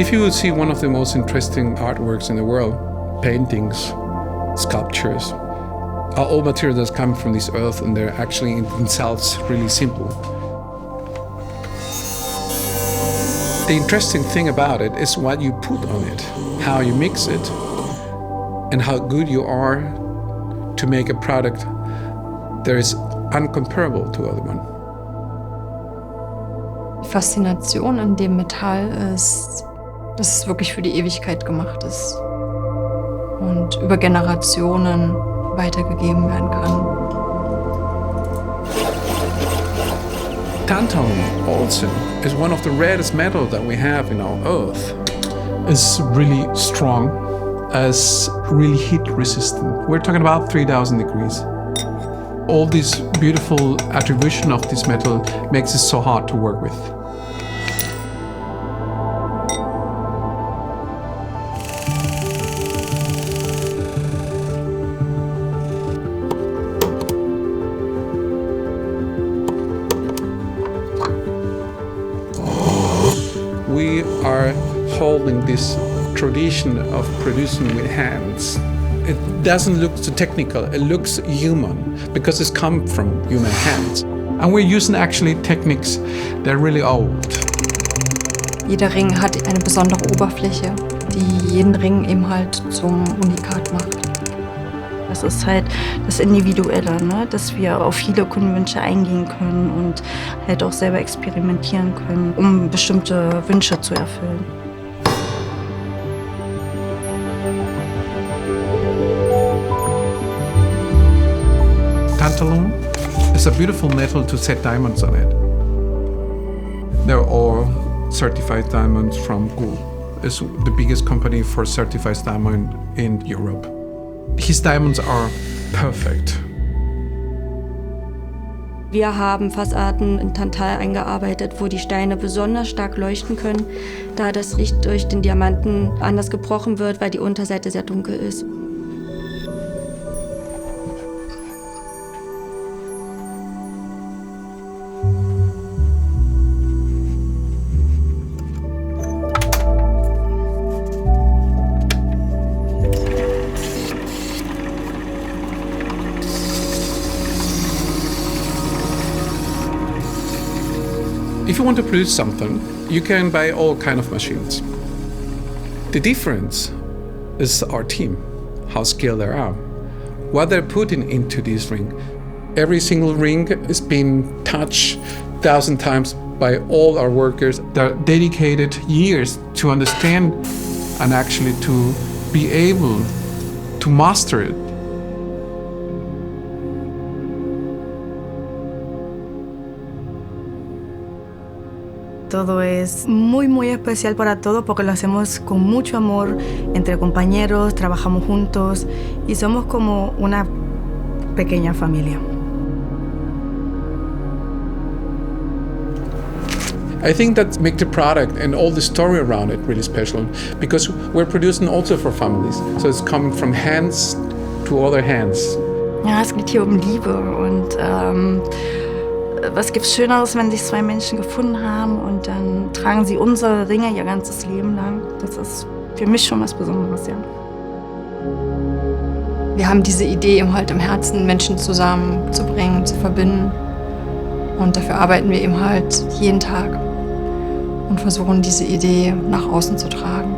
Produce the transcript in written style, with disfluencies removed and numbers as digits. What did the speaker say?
If you see one of the most interesting artworks in the world, paintings, sculptures, are all materials that come from this earth, and they're actually in themselves really simple. The interesting thing about it is what you put on it, how you mix it, and how good you are to make a product that is uncomparable to other one. Die Faszination an dem Metall ist, dass es wirklich für die Ewigkeit gemacht ist und über Generationen weitergegeben werden kann. Tantalum also is one of the rarest metals that we have in our earth. It's really strong, it's really heat resistant. We're talking about 3,000 degrees. All this beautiful attribution of this metal makes it so hard to work with. We are holding this tradition of producing with hands. It doesn't look so technical, it looks human because it's come from human hands. And we're using actually techniques that are really old. Jeder Ring hat eine besondere Oberfläche, die jeden Ring eben halt zum Unikat macht. Das ist halt das Individuelle, ne? Dass wir auf viele Kundenwünsche eingehen können und halt auch selber experimentieren können, um bestimmte Wünsche zu erfüllen. Tantalum is a beautiful metal to set diamonds on it. They're all certified diamonds from Gould. It's the biggest company for certified diamond in Europe. His diamonds are perfect. Wir haben Fassaden in Tantal eingearbeitet, wo die Steine besonders stark leuchten können, da das Licht durch den Diamanten anders gebrochen wird, weil die Unterseite sehr dunkel ist. If you want to produce something, you can buy all kind of machines. The difference is our team, how skilled they are, what they're putting into this ring. Every single ring is being touched 1,000 times by all our workers that dedicated years to understand and actually to be able to master it. Todo es muy, muy especial para todos porque lo hacemos con mucho amor entre compañeros, trabajamos juntos y somos como una pequeña familia. I think that makes the product and all the story around it really special because we're producing also for families. So it's coming from hands to other hands. Ja, es geht hier um Liebe und was gibt's Schöneres, wenn sich zwei Menschen gefunden haben und dann tragen sie unsere Ringe ihr ganzes Leben lang. Das ist für mich schon was Besonderes, ja. Wir haben diese Idee eben halt im Herzen, Menschen zusammenzubringen, zu verbinden. Und dafür arbeiten wir eben halt jeden Tag und versuchen, diese Idee nach außen zu tragen.